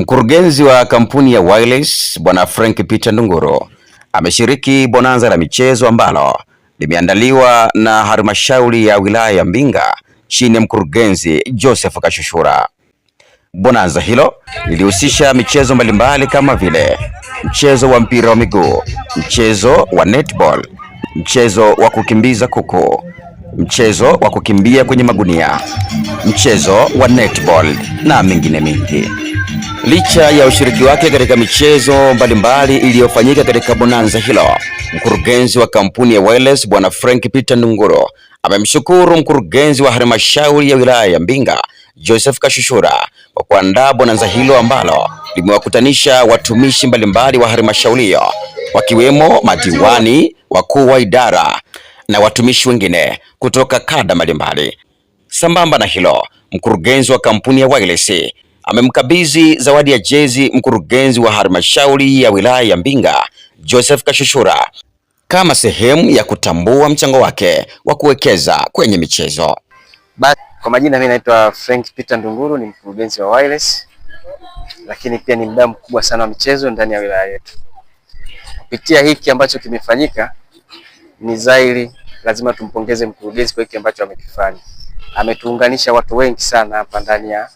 Mkurugenzi wa kampuni ya Wireless Bwana Frank Peter Ndunguru ameshiriki bonanza la michezo ambalo limeandaliwa na halmashauri ya wilaya ya Mbinga chini ya mkurugenzi Joseph Kashushura. Bonanza hilo lilihusisha michezo mbalimbali kama vile mchezo wa mpira wa miguu, mchezo wa netball, mchezo wa kukimbiza kuku, mchezo wa kukimbia kwenye magunia, mchezo wa netball na mingine mingi. Licha ya ushiriki wake katika michezo mbalimbali iliyofanyika katika bonanza hilo, mkurugenzi wa kampuni ya Wireless Bwana Frank Peter Ndunguru amemshukuru mkurugenzi wa halmashauri ya wilaya ya Mbinga Joseph Kashushura kwa kuandaa bonanza hilo ambalo limewakutanisha watumishi mbalimbali wa halmashauri hiyo wakiwemo madiwani, wakuu wa idara na watumishi wengine kutoka kada mbalimbali. Sambamba na hilo, mkurugenzi wa kampuni ya Wireless amemkabidhi zawadi ya jezi mkurugenzi wa halmashauri ya wilaya ya Mbinga Joseph Kashushura kama sehemu ya kutambua mchango wake wa kuwekeza kwenye michezo. Kwa majina mimi naitwa Frank Peter Ndunguru, ni mkurugenzi wa Wireless, lakini pia ni mdau mkubwa sana wa michezo ndani ya wilaya yetu. Kupitia hiki ambacho kimefanyika, ni zaidi lazima tumpongeze mkurugenzi kwa hiki ambacho amekifanya. Ametuunganisha watu wengi sana hapa ndani ya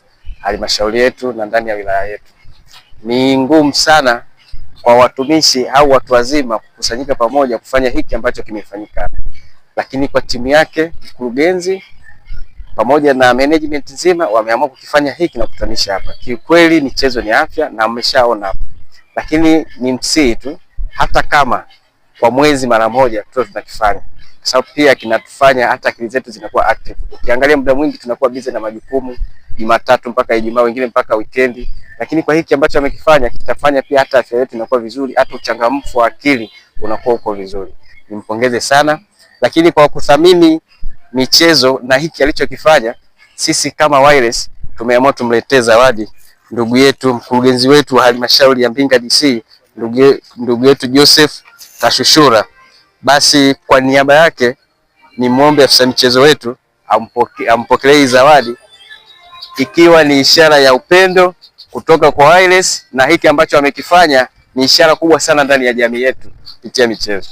halmashauri yetu na ndani ya wilaya yetu. Ni ngumu sana kwa watumishi au watu wazima kukusanyika pamoja kufanya hiki ambacho kimefanyika, lakini kwa timu yake mkurugenzi pamoja na management nzima wameamua kukifanya hiki na kukutanisha hapa. Kiukweli michezo ni afya na mmeshaona hapa, lakini ni msii tu, hata kama kwa mwezi mara moja tunakifanya, kwa sababu pia kinatufanya hata akili zetu zinakuwa active. Ukiangalia muda mwingi tunakuwa busy na majukumu Jumatatu mpaka Ijumaa, wengine mpaka weekend, lakini kwa hiki ambacho amekifanya kitafanya pia hata afya yetu inakuwa vizuri, hata uchangamfu wa akili unakuwa uko vizuri. Nimpongeze sana, lakini kwa kuthamini michezo na hiki alichokifanya, sisi kama Wireless tumeamua tumletee zawadi ndugu yetu, mkurugenzi wetu wa halmashauri ya Mbinga DC, ndugu yetu Joseph Kashushura. Basi kwa niaba yake ni muombe afisa michezo wetu ampokelee zawadi, ikiwa ni ishara ya upendo kutoka kwa Wireless, na hiki ambacho amekifanya ni ishara kubwa sana ndani ya jamii yetu kupitia michezo.